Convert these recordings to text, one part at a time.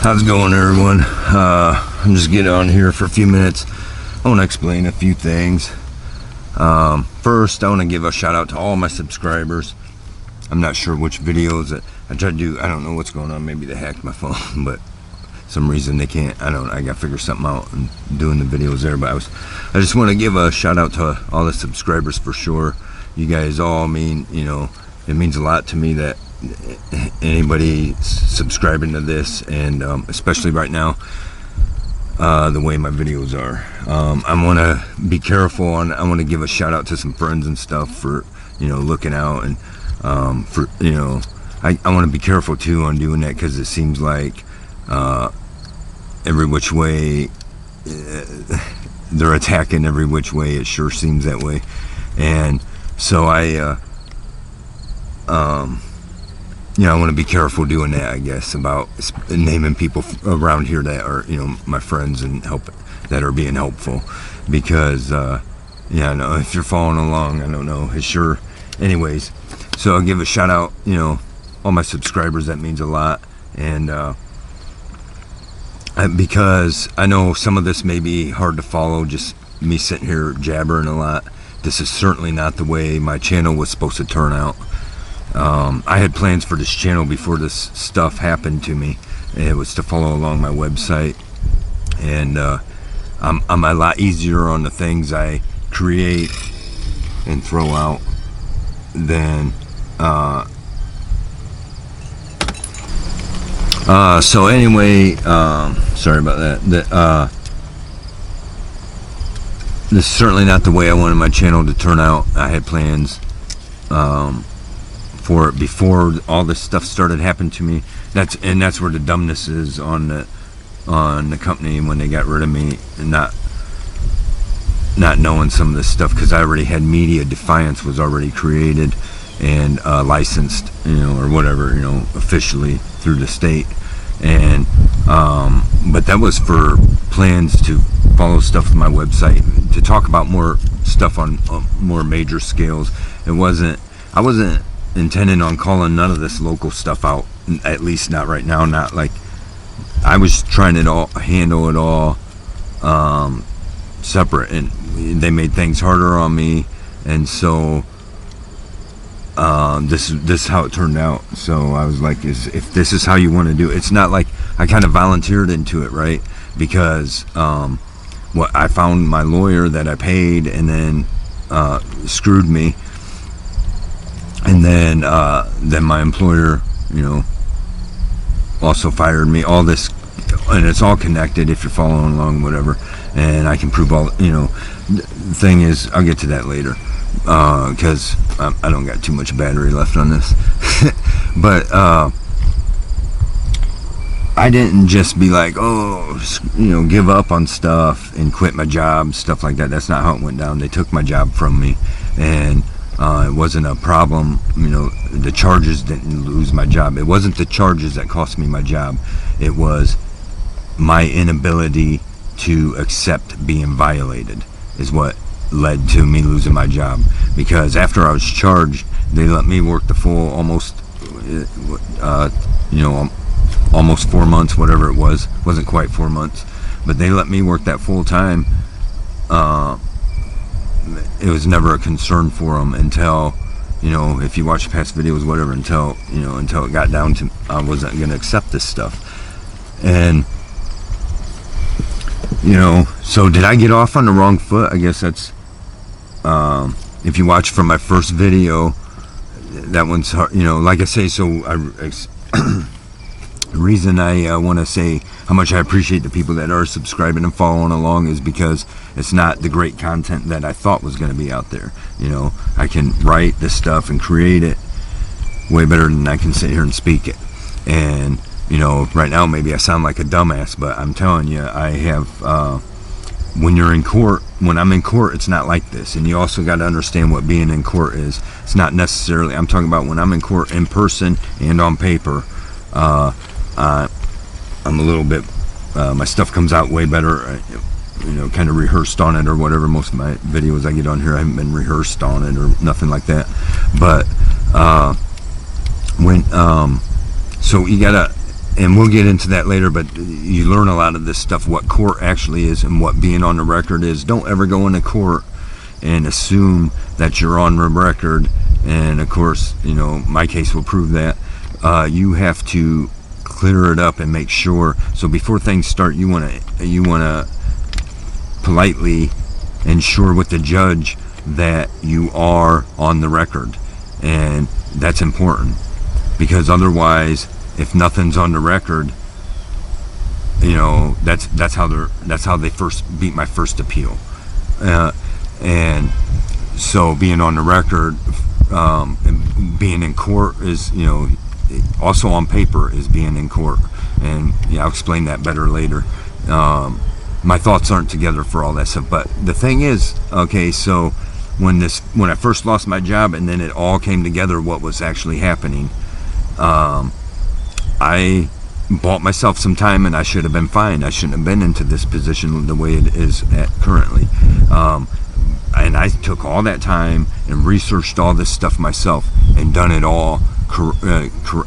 How's it going, everyone? I'm just getting on here for a few minutes. I want to explain a few things. First, I want to give a shout out to all my subscribers. I'm not sure which videos that I tried to do. I don't know what's going on. Maybe they hacked my phone, but some reason they can't. I got to figure something out and doing the videos there. But I just want to give a shout out to all the subscribers for sure. You guys all mean, it means a lot to me that anybody subscribing to this, and especially right now, the way my videos are. I want to be careful, and I want to give a shout out to some friends and stuff for looking out, and for I want to be careful too on doing that, because it seems like every which way they're attacking every which way. It sure seems that way. And so I want to be careful doing that, I guess, about naming people around here that are, my friends and that are being helpful, because, if you're following along, I don't know, it's sure. Anyways, so I'll give a shout out, all my subscribers. That means a lot. And, because I know some of this may be hard to follow, just me sitting here jabbering a lot. This is certainly not the way my channel was supposed to turn out. I had plans for this channel before this stuff happened to me. It was to follow along my website, and I'm a lot easier on the things I create and throw out than so anyway, sorry about that. This is certainly not the way I wanted my channel to turn out. I had plans for it before all this stuff started happening to me. That's where the dumbness is on the company, when they got rid of me, and not knowing some of this stuff, because I already had media. Defiance was already created and licensed, or whatever, officially through the state. And but that was for plans to follow stuff with my website, to talk about more stuff on more major scales. I wasn't intending on calling none of this local stuff out, at least not right now. Not like I was trying to handle it all separate, and they made things harder on me, and so this is how it turned out. So I was like, if this is how you want to do it, it's not like I kind of volunteered into it, right? Because what I found, my lawyer that I paid, and then screwed me, and then my employer, also fired me. All this, and it's all connected if you're following along, whatever. And I can prove all. The thing is, I'll get to that later, because I don't got too much battery left on this. But I didn't just be like, give up on stuff and quit my job, stuff like that. That's not how it went down. They took my job from me, and it wasn't a problem. The charges didn't lose my job. It wasn't the charges that cost me my job. It was my inability to accept being violated is what led to me losing my job. Because after I was charged, they let me work the full almost 4 months, whatever it was. It wasn't quite 4 months, but they let me work that full time. It was never a concern for them until, if you watch past videos, whatever, until it got down to I wasn't going to accept this stuff. And, so did I get off on the wrong foot? I guess that's, if you watch from my first video, that one's hard, like I say. So the reason I want to say how much I appreciate the people that are subscribing and following along is because it's not the great content that I thought was going to be out there. I can write this stuff and create it way better than I can sit here and speak it. And right now maybe I sound like a dumbass, but I'm telling you, I have when I'm in court, it's not like this. And you also got to understand what being in court is. It's not necessarily, I'm talking about when I'm in court in person and on paper. I'm a little bit, my stuff comes out way better, kind of rehearsed on it or whatever. Most of my videos I get on here, I haven't been rehearsed on it or nothing like that. But so you gotta, and we'll get into that later, but you learn a lot of this stuff, what court actually is and what being on the record is. Don't ever go into court and assume that you're on the record, and of course, you know, my case will prove that. You have to clear it up and make sure. So before things start, you want to politely ensure with the judge that you are on the record, and that's important, because otherwise, if nothing's on the record, you know, that's how they first beat my first appeal, and so being on the record, and being in court is, you know, also on paper is being in court, and yeah, I'll explain that better later. My thoughts aren't together for all that stuff, but the thing is, okay, so when I first lost my job, and then it all came together, what was actually happening, I bought myself some time, and I should have been fine. I shouldn't have been into this position the way it is currently. And I took all that time and researched all this stuff myself and done it all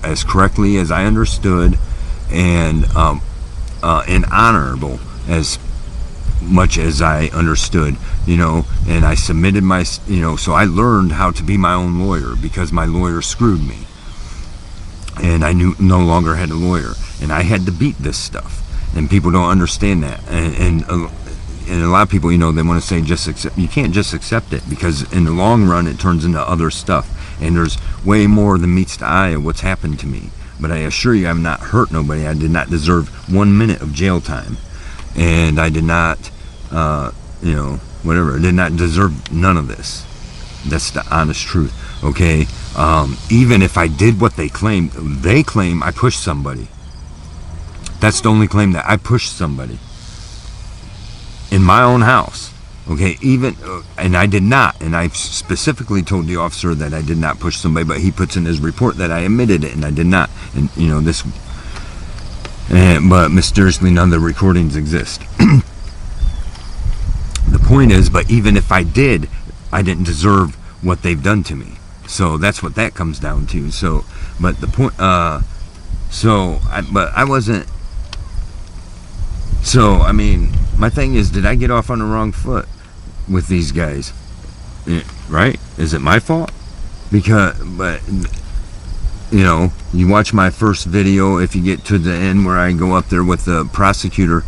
as correctly as I understood, and honorable as much as I understood, you know. And I submitted my, you know, so I learned how to be my own lawyer, because my lawyer screwed me, and I no longer had a lawyer, and I had to beat this stuff, and people don't understand that, and a lot of people, you know, they want to say just accept. You can't just accept it, because in the long run it turns into other stuff, and there's way more than meets the eye of what's happened to me. But I assure you, I've not hurt nobody. I did not deserve 1 minute of jail time, and I did not, you know, whatever. I did not deserve none of this. That's the honest truth. Okay, even if I did what they claim I pushed somebody. That's the only claim, that I pushed somebody in my own house. Okay, even and I did not, and I specifically told the officer that I did not push somebody, but he puts in his report that I admitted it, and I did not. And you know this, but mysteriously none of the recordings exist. The point is, but even if I did, I didn't deserve what they've done to me. So that's what that comes down to. So, but the point, but I wasn't. So, I mean, my thing is, did I get off on the wrong foot with these guys? Right? Is it my fault? Because, but, you know, you watch my first video, if you get to the end where I go up there with the prosecutor,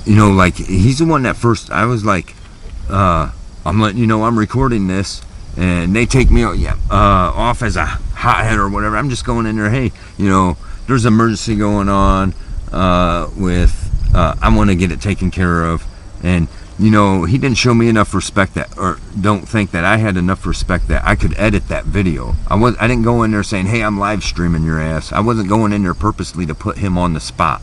you know, like, he's the one that first, I was like, I'm letting you know I'm recording this, and they take me off as a hothead or whatever. I'm just going in there, hey, you know, there's an emergency going on, I want to get it taken care of. And you know, he didn't show me enough respect, that, or don't think that I had enough respect that I could edit that video. I didn't go in there saying, hey, I'm live streaming your ass. I wasn't going in there purposely to put him on the spot.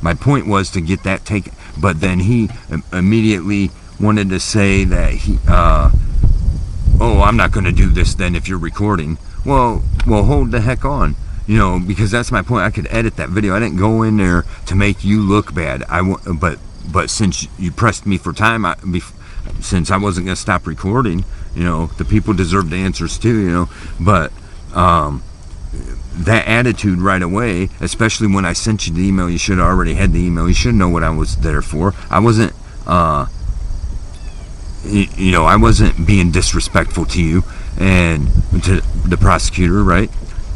My point was to get that taken, but then he immediately wanted to say that he oh, I'm not going to do this then if you're recording. Well, hold the heck on. You know, because that's my point. I could edit that video. I didn't go in there to make you look bad. But since you pressed me for time, since I wasn't going to stop recording, you know, the people deserve the answers too, you know. But that attitude right away, especially when I sent you the email, you should have already had the email. You should know what I was there for. I wasn't, you know, I wasn't being disrespectful to you and to the prosecutor, right?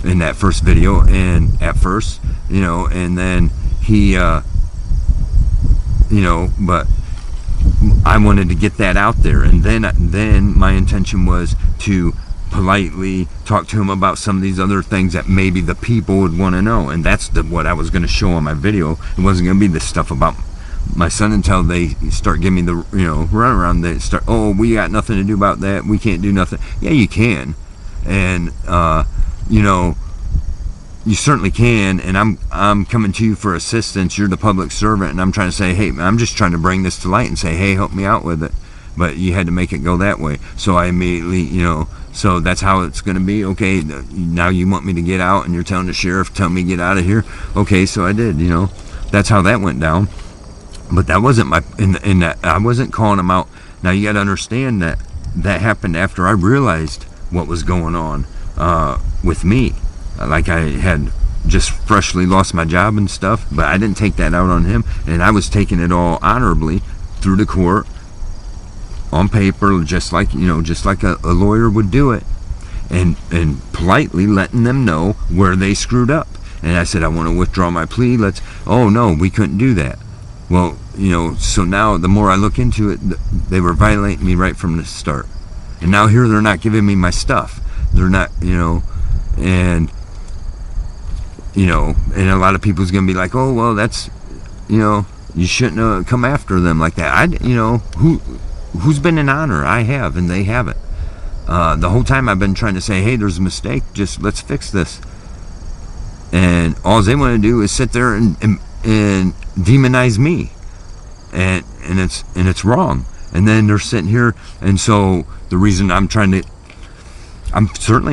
In that first video, and at first, you know, and then he, you know, but I wanted to get that out there, and then my intention was to politely talk to him about some of these other things that maybe the people would want to know, and that's what I was going to show on my video. It wasn't going to be this stuff about my son until they start giving me the, you know, runaround. They start, oh, we got nothing to do about that. We can't do nothing. Yeah, you can, and you know, you certainly can, and I'm coming to you for assistance. You're the public servant, and I'm trying to say, hey, I'm just trying to bring this to light and say, hey, help me out with it. But you had to make it go that way. So I immediately, you know, so that's how it's going to be. Okay, now you want me to get out, and you're telling the sheriff, tell me to get out of here. Okay, so I did, you know. That's how that went down. But that wasn't my, in that, I wasn't calling him out. Now you got to understand that that happened after I realized what was going on with me. Like I had just freshly lost my job and stuff, but I didn't take that out on him, and I was taking it all honorably through the court on paper, just like a lawyer would do it, and politely letting them know where they screwed up. And I said, I want to withdraw my plea. Oh no, we couldn't do that. Well, so now the more I look into it, they were violating me right from the start. And now here they're not giving me my stuff. They're not, and a lot of people's going to be like, oh, well, that's, you shouldn't have come after them like that. Who's been in honor? I have, and they haven't. The whole time I've been trying to say, hey, there's a mistake. Just let's fix this. And all they want to do is sit there and demonize me. And it's wrong. And then they're sitting here, and so the reason I'm certainly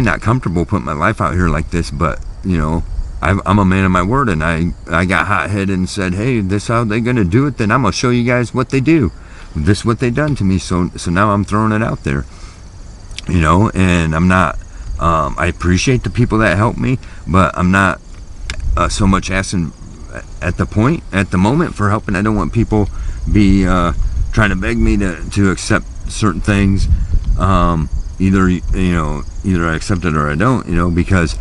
not comfortable putting my life out here like this, but I'm a man of my word, and I got hot-headed and said, hey, this how they gonna do it, then I'm gonna show you guys what they do. This is what they done to me, so now I'm throwing it out there, and I'm not, I appreciate the people that help me, but I'm not so much asking at the moment for helping. I don't want people be trying to beg me to accept certain things. Either I accept it or I don't, because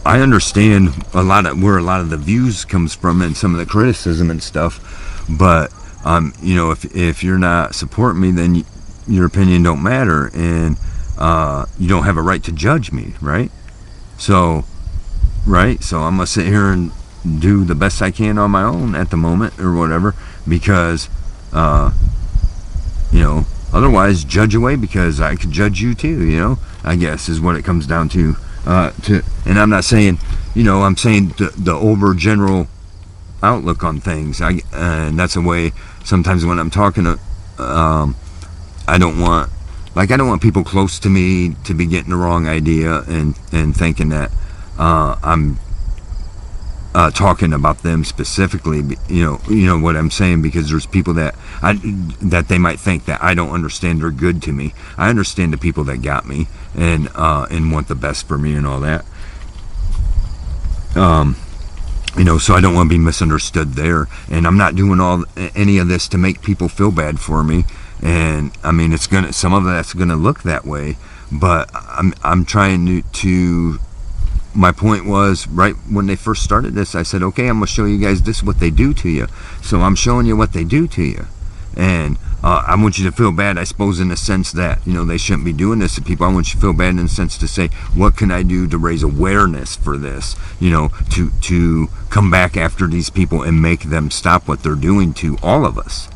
I understand where a lot of the views comes from and some of the criticism and stuff, but if you're not supporting me, then your opinion don't matter, and you don't have a right to judge me, right? So I'm gonna sit here and do the best I can on my own at the moment or whatever, because otherwise judge away, because I could judge you too, I guess is what it comes down to. And I'm not saying, I'm saying the over general outlook on things. And that's a way sometimes when I'm talking to, I don't want people close to me to be getting the wrong idea and thinking that I'm talking about them specifically, what I'm saying, because there's people that they might think that I don't understand are good to me. I understand the people that got me and want the best for me and all that. So I don't want to be misunderstood there, and I'm not doing any of this to make people feel bad for me. And I mean, some of that's gonna look that way, but I'm trying to. My point was, right when they first started this, I said, okay, I'm going to show you guys this is what they do to you. So I'm showing you what they do to you. And I want you to feel bad, I suppose, in the sense that, they shouldn't be doing this to people. I want you to feel bad in the sense to say, what can I do to raise awareness for this? To come back after these people and make them stop what they're doing to all of us.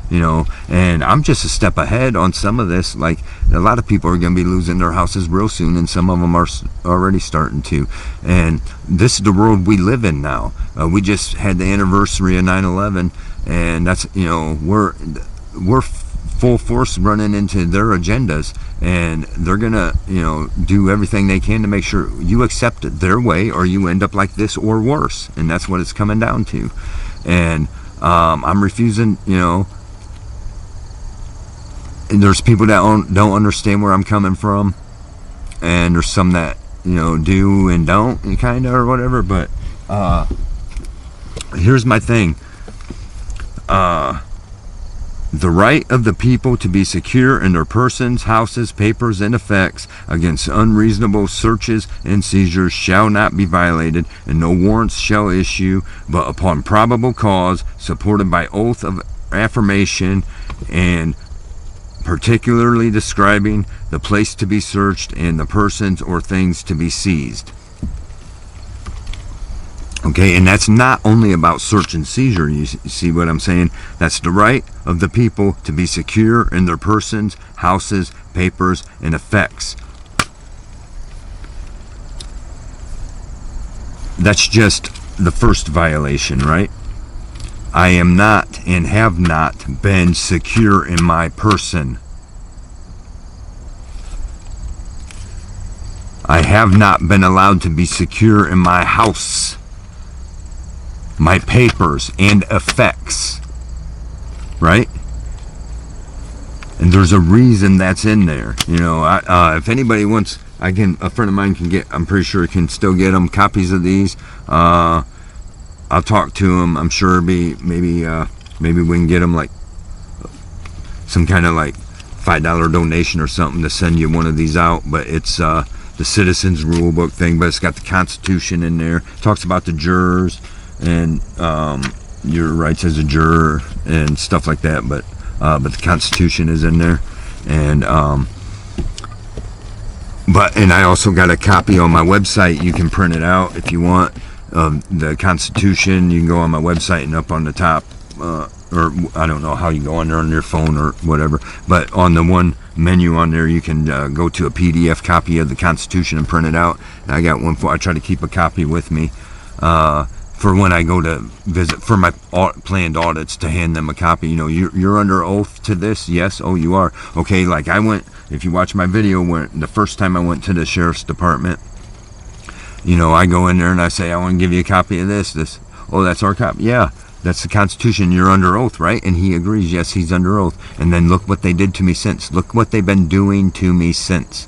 And I'm just a step ahead on some of this. Like, a lot of people are going to be losing their houses real soon, and some of them are already starting to. And this is the world we live in now. We just had the anniversary of 9/11, and that's, we're full force running into their agendas, and they're gonna, do everything they can to make sure you accept it their way, or you end up like this or worse. And that's what it's coming down to. And I'm refusing, and there's people that don't understand where I'm coming from, and there's some that do and don't, and kind of, or whatever. But here's my thing: the right of the people to be secure in their persons, houses, papers, and effects against unreasonable searches and seizures shall not be violated, and no warrants shall issue but upon probable cause, supported by oath of affirmation, and particularly describing the place to be searched and the persons or things to be seized. Okay, and that's not only about search and seizure. You see what I'm saying? That's the right of the people to be secure in their persons, houses, papers, and effects. That's just the first violation, right? I am not and have not been secure in my person. I have not been allowed to be secure in my house, my papers, and effects. Right? And there's a reason that's in there. You know, if anybody wants, a friend of mine can get, I'm pretty sure can still get them copies of these. I'll talk to him. I'm sure maybe we can get them like some kind of like $5 donation or something to send you one of these out. But it's the Citizens Rule Book thing, but it's got the Constitution in there. It talks about the jurors and your rights as a juror and stuff like that. But the Constitution is in there, and I also got a copy on my website. You can print it out if you want. The Constitution, you can go on my website, and up on the top, or I don't know how you go on there on your phone or whatever, but on the one menu on there, you can go to a PDF copy of the Constitution and print it out. And I got one I try to keep a copy with me for when I go to visit for my planned audits, to hand them a copy. You know, you're under oath to this. Yes. Oh, you are. Okay. Like I went, if you watch my video, when the first time I went to the sheriff's department, you know, I go in there and I say, I want to give you a copy of this. Oh, that's our copy. Yeah, that's the Constitution. You're under oath, right? And he agrees. Yes, he's under oath. And then look what they did to me since. Look what they've been doing to me since.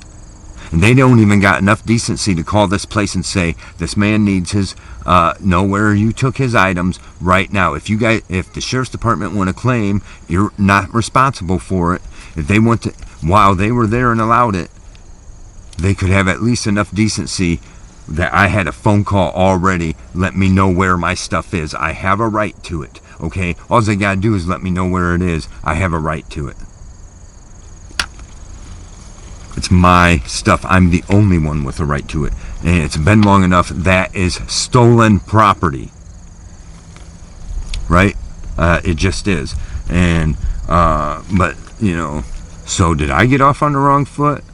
And they don't even got enough decency to call this place and say, this man needs his, know where you took his items right now. If the sheriff's department want to claim you're not responsible for it, if they want to, while they were there and allowed it, they could have at least enough decency that I had a phone call already. Let me know where my stuff is. I have a right to it. Okay? All they got to do is let me know where it is. I have a right to it. It's my stuff. I'm the only one with a right to it. And it's been long enough. That is stolen property. Right? It just is. And, but, you know, so did I get off on the wrong foot?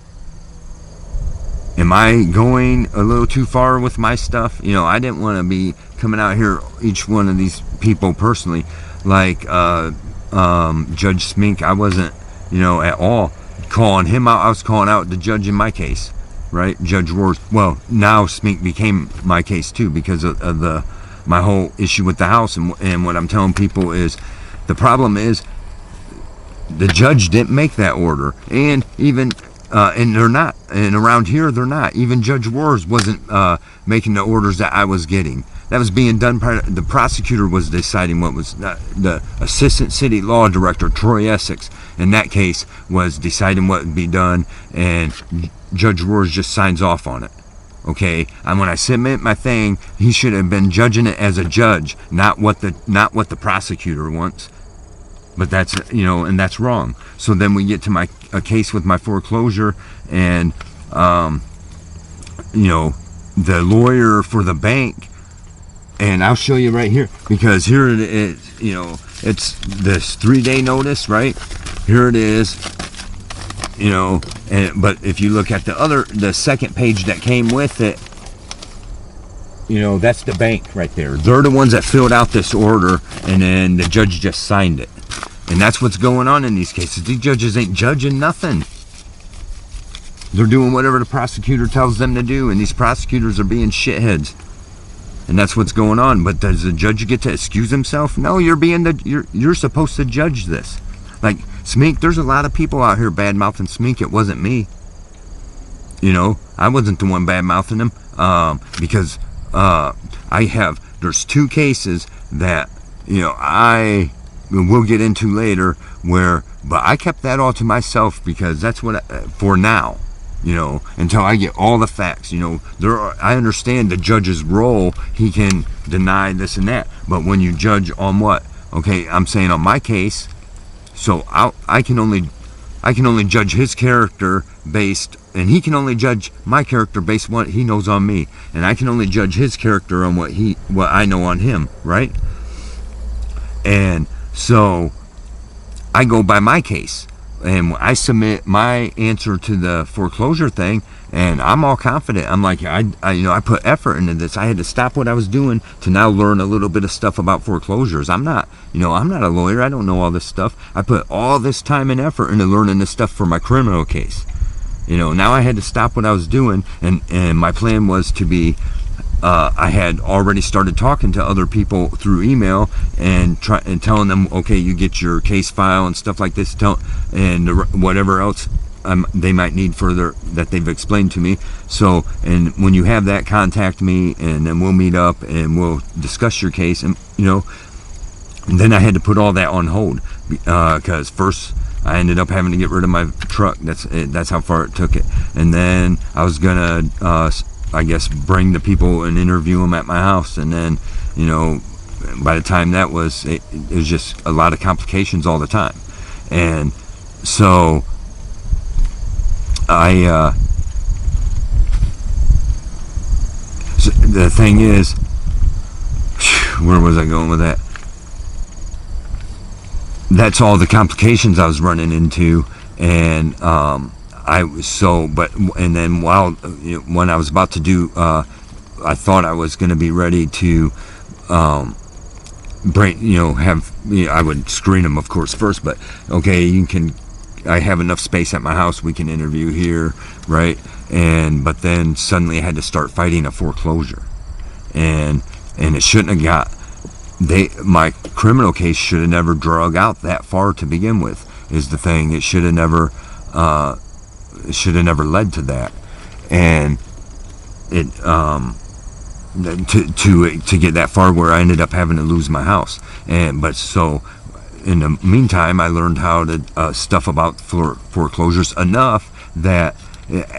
Am I going a little too far with my stuff? You know, I didn't want to be coming out here, each one of these people personally, like Judge Smink. I wasn't, you know, at all calling him out. I was calling out the judge in my case, right? Judge Roars. Well, now Smink became my case too, because of my whole issue with the house. And what I'm telling people is, the problem is the judge didn't make that order, and even and they're not, and around here they're not. Even Judge Roars wasn't making the orders that I was getting. That was being done. The prosecutor was deciding what was the assistant city law director, Troy Essex, in that case, was deciding what would be done, and Judge Roars just signs off on it. Okay, and when I submit my thing, he should have been judging it as a judge, not what the prosecutor wants. But that's, you know, and that's wrong. So then we get to a case with my foreclosure, and you know, the lawyer for the bank, and I'll show you right here, because here it is. You know, it's this 3-day notice, right? Here it is. You know, but if you look at the second page that came with it, you know, that's the bank right there. They're the ones that filled out this order, and then the judge just signed it. And that's what's going on in these cases. These judges ain't judging nothing. They're doing whatever the prosecutor tells them to do, and these prosecutors are being shitheads. And that's what's going on. But does the judge get to excuse himself? No, you're supposed to judge this. Like Smink, there's a lot of people out here bad mouthing Smink. It wasn't me. You know, I wasn't the one bad mouthing him, because there's 2 cases that, you know, we'll get into later, but I kept that all to myself, because that's what for now, you know, until I get all the facts. You know, I understand the judge's role. He can deny this and that, but when you judge on what? Okay, I'm saying on my case, so I can only judge his character based, and he can only judge my character based on what he knows on me, and I can only judge his character on what I know on him, right? And so I go by my case, and I submit my answer to the foreclosure thing, and I'm all confident. I'm like, I put effort into this. I had to stop what I was doing to now learn a little bit of stuff about foreclosures. I'm not a lawyer. I don't know all this stuff. I put all this time and effort into learning this stuff for my criminal case. You know, now I had to stop what I was doing, and my plan was to be I had already started talking to other people through email and telling them, okay, you get your case file and stuff like this, and whatever else they might need further that they've explained to me. So, and when you have that, contact me, and then we'll meet up and we'll discuss your case. And and then I had to put all that on hold because first I ended up having to get rid of my truck. That's how far it took it. And then I was gonna I guess bring the people and interview them at my house, and then by the time that was it was just a lot of complications all the time. And so the thing is, where was I going with that? That's all the complications I was running into. And and then when I was about to do, I thought I was going to be ready to I would screen them, of course, first, but okay, I have enough space at my house, we can interview here, right? But then suddenly I had to start fighting a foreclosure, and it shouldn't have my criminal case should have never drug out that far to begin with, is the thing. It should have never led to that. And it to get that far where I ended up having to lose my house. But so in the meantime, I learned how to stuff about foreclosures enough that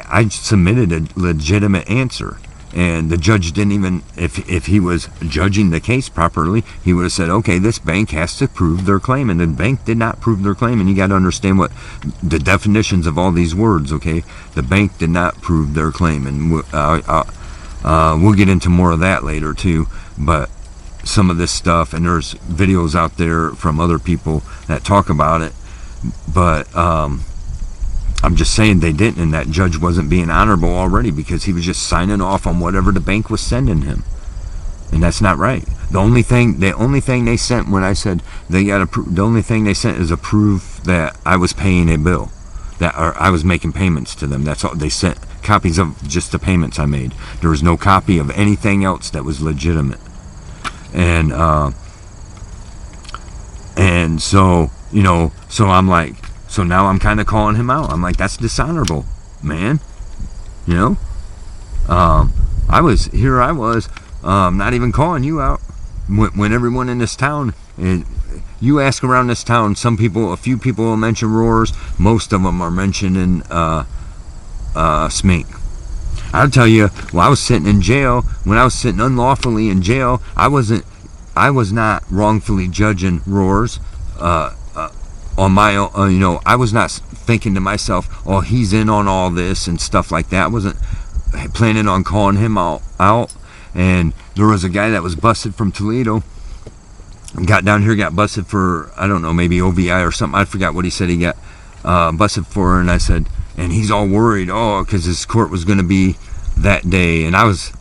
I submitted a legitimate answer. And the judge didn't even, if he was judging the case properly, he would have said, okay, this bank has to prove their claim. And the bank did not prove their claim. And you got to understand what the definitions of all these words, okay? The bank did not prove their claim. And we'll get into more of that later too. But some of this stuff, and there's videos out there from other people that talk about it. But I'm just saying they didn't, and that judge wasn't being honorable already because he was just signing off on whatever the bank was sending him, and that's not right. The only thing they sent when I said the only thing they sent is a proof that I was paying a bill, or I was making payments to them. That's all they sent. Copies of just the payments I made. There was no copy of anything else that was legitimate, and so so I'm like. So now I'm kind of calling him out. I'm like, that's dishonorable, man. I was not even calling you out when everyone in this town, you ask around this town, a few people will mention roars. Most of them are mentioning Smink. I'll tell you, when I was sitting in jail, when I was sitting unlawfully in jail, I was not wrongfully judging roars. On my own, I was not thinking to myself, oh, he's in on all this and stuff like that. I wasn't planning on calling him out. And there was a guy that was busted from Toledo, got down here, got busted for, I don't know, maybe OVI or something. I forgot what he said he got busted for. And I said, and he's all worried, because his court was going to be that day. And I was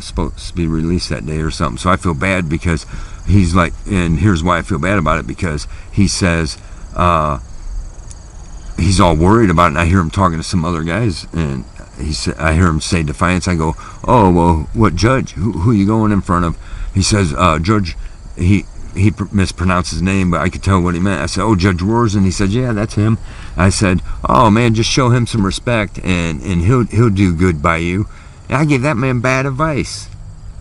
supposed to be released that day or something. So I feel bad because he's like, and here's why I feel bad about it, because he says, he's all worried about it, and I hear him talking to some other guys, and I hear him say Defiance. I go, oh, well, what judge? Who are you going in front of? He says, Judge, he mispronounced his name, but I could tell what he meant. I said, oh, Judge Roars, and he said, yeah, that's him. I said, oh, man, just show him some respect, and he'll do good by you. And I gave that man bad advice.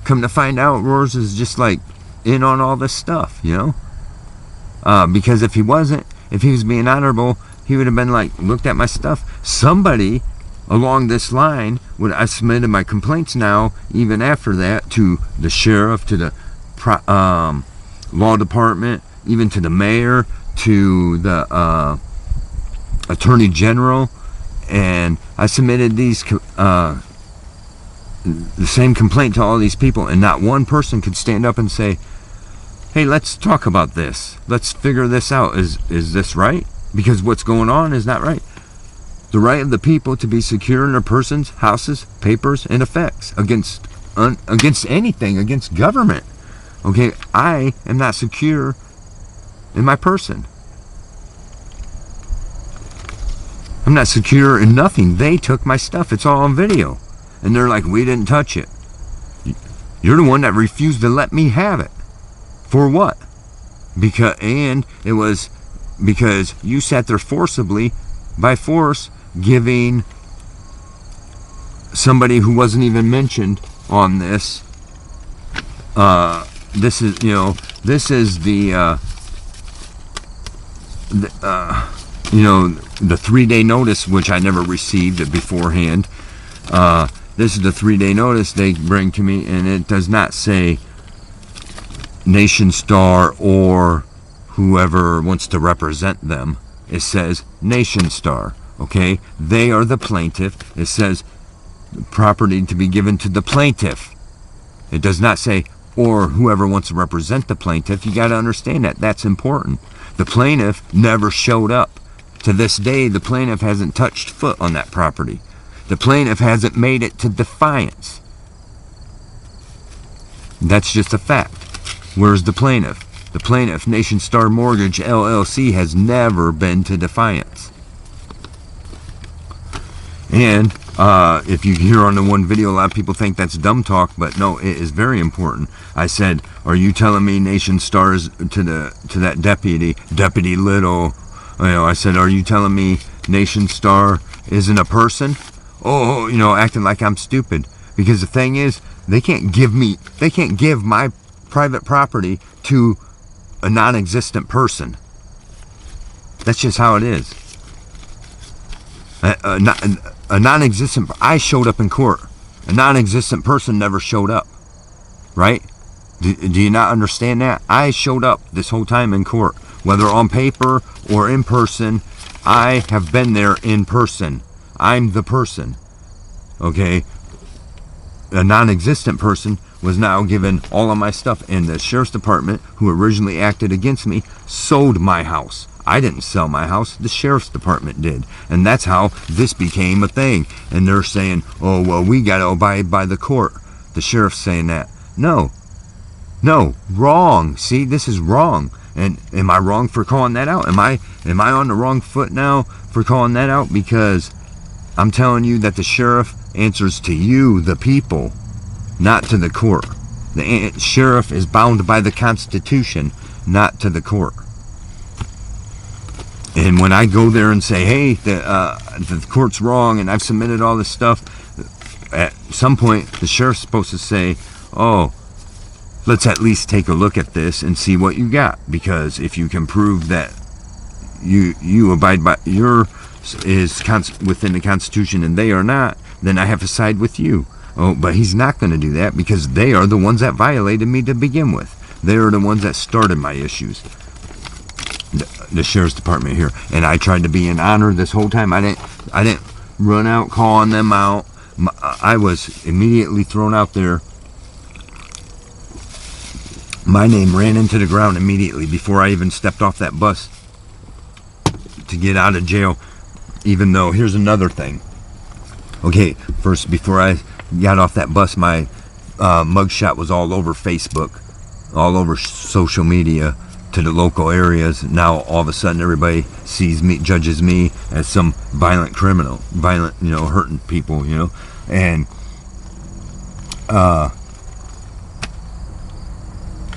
Come to find out, Roars is just like in on all this stuff, because if he wasn't, if he was being honorable, he would have been like, looked at my stuff. Somebody along this line I submitted my complaints now, even after that, to the sheriff, to the law department, even to the mayor, to the attorney general, and I submitted the same complaint to all these people, and not one person could stand up and say, hey, let's talk about this. Let's figure this out. Is this right? Because what's going on is not right. The right of the people to be secure in their persons, houses, papers, and effects against anything, against government. Okay, I am not secure in my person. I'm not secure in nothing. They took my stuff. It's all on video. And they're like, we didn't touch it. You're the one that refused to let me have it. For what? And it was because you sat there forcibly, by force, giving somebody who wasn't even mentioned on this. This is the 3-day notice, which I never received beforehand. This is the 3-day notice they bring to me, and it does not say Nation Star or whoever wants to represent them. It says Nation Star. Okay, they are the plaintiff. It says property to be given to the plaintiff. It does not say or whoever wants to represent the plaintiff. You got to understand that. That's important. The plaintiff never showed up. To this day, the plaintiff hasn't touched foot on that property. The plaintiff hasn't made it to Defiance. That's just a fact. Where's the plaintiff? The plaintiff, Nation Star Mortgage LLC, has never been to Defiance. And if you hear on the one video, a lot of people think that's dumb talk, but no, it is very important. I said, are you telling me Nation Stars to that Deputy Little? I said, are you telling me Nation Star isn't a person? Oh, acting like I'm stupid. Because the thing is, they can't give my private property to a non-existent person. That's just how it is. A non-existent, I showed up in court. A non-existent person never showed up. Right? Do you not understand that? I showed up this whole time in court. Whether on paper or in person, I have been there in person. I'm the person. Okay? A non-existent person was now given all of my stuff, and the sheriff's department, who originally acted against me, sold my house. I didn't sell my house, the sheriff's department did. And that's how this became a thing. And they're saying, oh, well, we got to abide by the court. The sheriff's saying that. No, wrong. See, this is wrong. And am I wrong for calling that out? Am I on the wrong foot now for calling that out? Because I'm telling you that the sheriff answers to you, the people, not to the court. The sheriff is bound by the Constitution, not to the court. And when I go there and say, hey, the court's wrong and I've submitted all this stuff, at some point the sheriff's supposed to say, oh, let's at least take a look at this and see what you got. Because if you can prove that you abide by is within the Constitution and they are not, then I have to side with you. Oh, but he's not going to do that because they are the ones that violated me to begin with. They are the ones that started my issues. The sheriff's department here, and I tried to be in honor this whole time. I didn't run out calling them out. I was immediately thrown out there. My name ran into the ground immediately before I even stepped off that bus to get out of jail. Even though, here's another thing. Okay, first, before I got off that bus, my mugshot was all over Facebook, all over social media, to the local areas. Now all of a sudden everybody sees me, judges me as some violent criminal, hurting people, and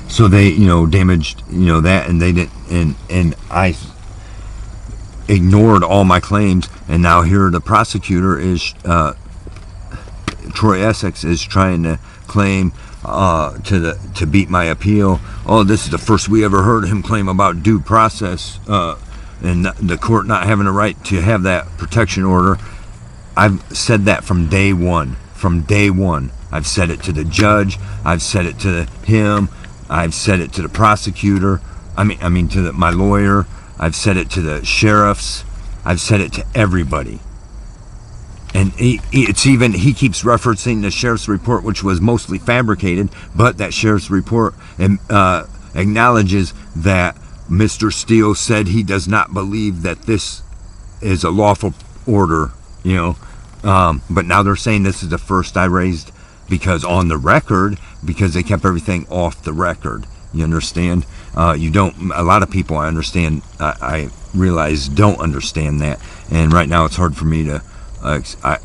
so they damaged that, and they didn't, and I ignored all my claims, and now here the prosecutor is Troy Essex is trying to claim to beat my appeal. Oh, this is the first we ever heard him claim about due process and the court not having a right to have that protection order. I've said that from day one. From day one, I've said it to the judge. I've said it to him. I've said it to the prosecutor. My lawyer. I've said it to the sheriffs. I've said it to everybody. And he keeps referencing the sheriff's report, which was mostly fabricated, but that sheriff's report acknowledges that Mr. Steele said he does not believe that this is a lawful order, but now they're saying this is the first I raised because on the record, because they kept everything off the record. You understand? A lot of people I realize don't understand that. And right now it's hard for me to I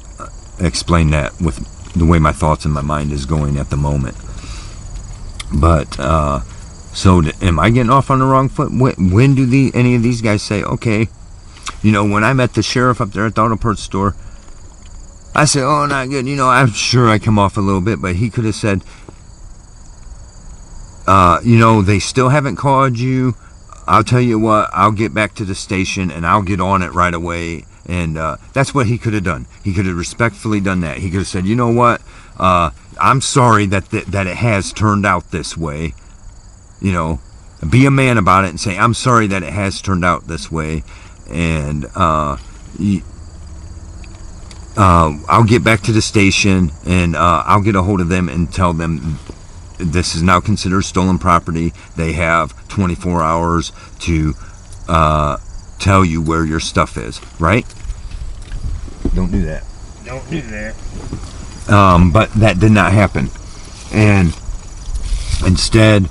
explain that with the way my thoughts and my mind is going at the moment. But so am I getting off on the wrong foot? When do any of these guys say, okay, you know, when I met the sheriff up there at the auto parts store, I said, oh, not good. You know, I'm sure I come off a little bit, but he could have said, you know, they still haven't called you. I'll tell you what, I'll get back to the station and I'll get on it right away. And that's what he could have done. He could have respectfully done that. He could have said, you know what, I'm sorry that it has turned out this way. You know, be a man about it and say, I'm sorry that it has turned out this way. And I'll get back to the station and I'll get a hold of them and tell them this is now considered stolen property. They have 24 hours to tell you where your stuff is, right? Don't do that. Don't do that. But that did not happen. And instead,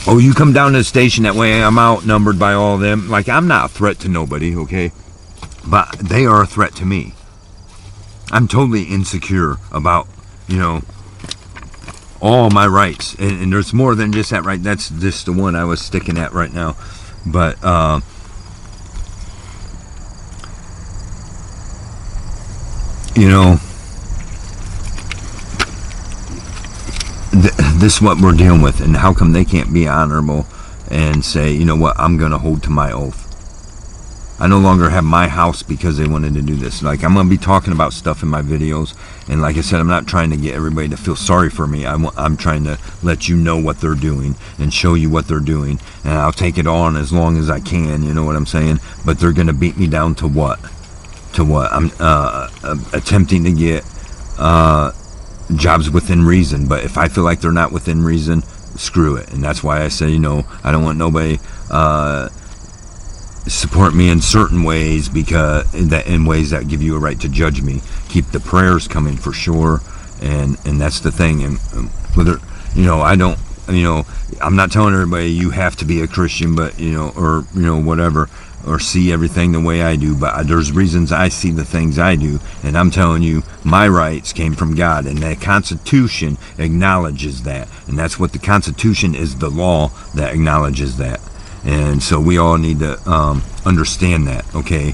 oh, you come down to the station, that way I'm outnumbered by all of them. Like, I'm not a threat to nobody, okay? But they are a threat to me. I'm totally insecure about, you know, all my rights. And there's more than just that right. That's just the one I was sticking at right now. But, you know, this is what we're dealing with. And how come they can't be honorable and say, you know what, I'm going to hold to my oath. I no longer have my house because they wanted to do this. Like, I'm going to be talking about stuff in my videos. And like I said, I'm not trying to get everybody to feel sorry for me. I'm trying to let you know what they're doing and show you what they're doing. And I'll take it on as long as I can, you know what I'm saying? But they're going to beat me down to what? To what? I'm attempting to get jobs within reason. But if I feel like they're not within reason, screw it. And that's why I say, you know, I don't want nobody support me in certain ways, because in ways that give you a right to judge me. Keep the prayers coming for sure, and that's the thing. And whether, you know, I don't, you know, I'm not telling everybody you have to be a Christian, but, you know, or, you know, whatever, or see everything the way I do. But there's reasons I see the things I do, and I'm telling you, my rights came from God, and the Constitution acknowledges that. And that's what the Constitution is, the law that acknowledges that. And so we all need to understand that, okay?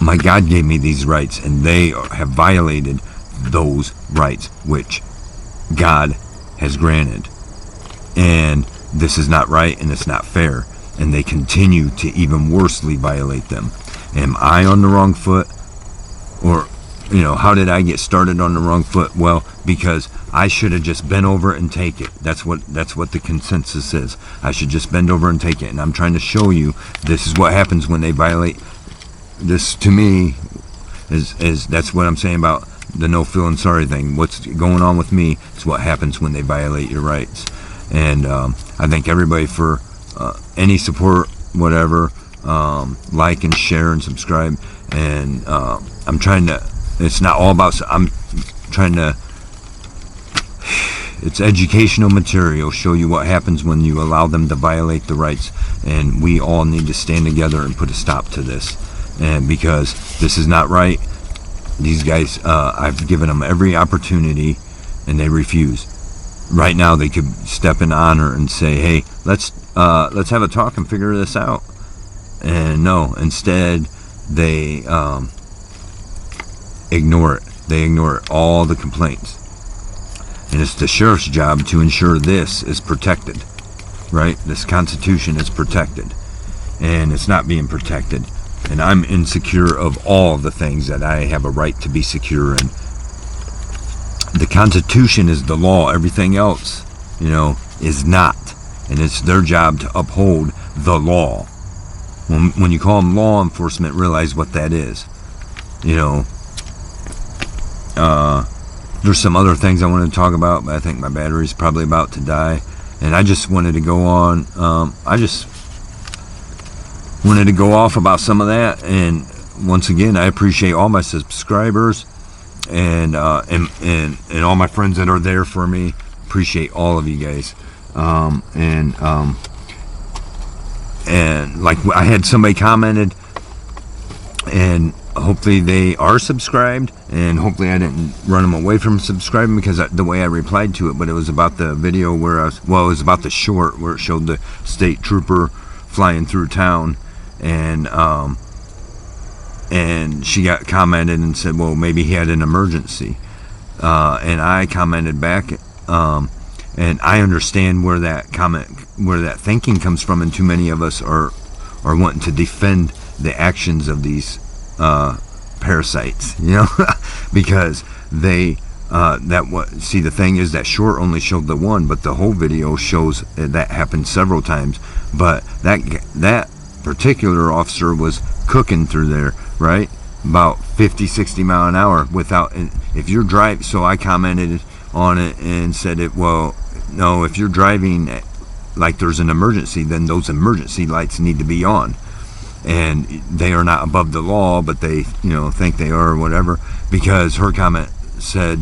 My God gave me these rights, and they have violated those rights which God has granted. And this is not right, and it's not fair. And they continue to even worsely violate them. Am I on the wrong foot? Or, you know, how did I get started on the wrong foot? Well, because I should have just bent over and take it. That's what the consensus is. I should just bend over and take it. And I'm trying to show you this is what happens when they violate. This, to me, is that's what I'm saying about the no feeling sorry thing. What's going on with me is what happens when they violate your rights. And I thank everybody for any support, whatever. Like and share and subscribe. And I'm trying to, it's not all about, I'm trying to, it's educational material, show you what happens when you allow them to violate the rights. And we all need to stand together and put a stop to this. And because this is not right, these guys, I've given them every opportunity and they refuse. Right now they could step in honor and say, hey, let's have a talk and figure this out. And no, instead they ignore it. They ignore all the complaints. And it's the sheriff's job to ensure this is protected, right? This Constitution is protected, and it's not being protected. And I'm insecure of all the things that I have a right to be secure in. The Constitution is the law. Everything else, you know, is not. And it's their job to uphold the law. When you call them law enforcement, realize what that is. You know, there's some other things I wanted to talk about, but I think my battery's probably about to die. And I just wanted to go on. I just wanted to go off about some of that. And once again, I appreciate all my subscribers and all my friends that are there for me. Appreciate all of you guys. And like I had somebody commented, and hopefully they are subscribed, and hopefully I didn't run them away from subscribing, because the way I replied to it. But it was about the video where it was about the short where it showed the state trooper flying through town, and she got commented and said, well, maybe he had an emergency, and I commented back, and I understand where that thinking comes from, and too many of us are wanting to defend the actions of these parasites, because they see, the thing is that short only showed the one, but the whole video shows that happened several times. But that particular officer was cooking through there, right, about 50-60 mile an hour without, if you're driving. So I commented on it and said, well, no, if you're driving like there's an emergency, then those emergency lights need to be on. And they are not above the law, but they, think they are, or whatever. Because her comment said,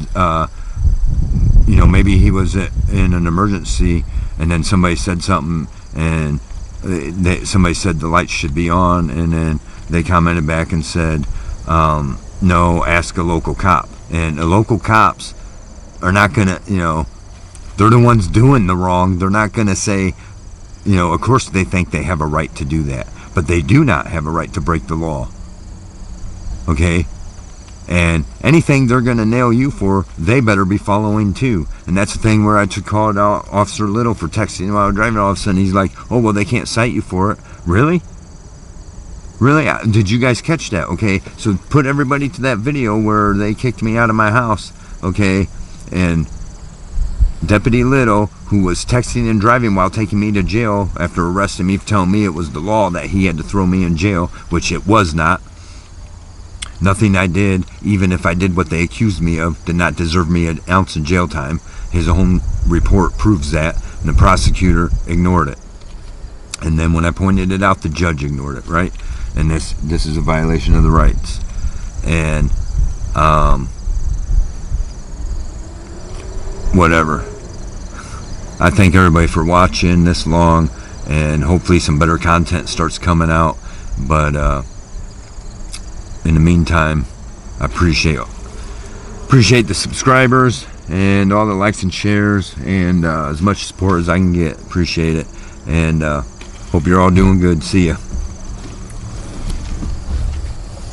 maybe he was in an emergency, and then somebody said something, and somebody said the lights should be on, and then they commented back and said, no, ask a local cop. And the local cops are not gonna, they're the ones doing the wrong. They're not gonna say, of course they think they have a right to do that, but they do not have a right to break the law. Okay? And anything they're going to nail you for, they better be following too. And that's the thing where I called out Officer Little for texting while I was driving. All of a sudden he's like, oh, well, they can't cite you for it. Really? Really? Did you guys catch that? Okay, so put everybody to that video where they kicked me out of my house. Okay? And Deputy Little, who was texting and driving while taking me to jail after arresting me for telling me it was the law that he had to throw me in jail, which it was not. Nothing I did, even if I did what they accused me of, did not deserve me an ounce of jail time. His own report proves that, and the prosecutor ignored it. And then when I pointed it out, the judge ignored it, right? And this is a violation of the rights. And whatever. I thank everybody for watching this long, and hopefully some better content starts coming out. But in the meantime, I appreciate the subscribers and all the likes and shares, and as much support as I can get. Appreciate it, and hope you're all doing good. See ya.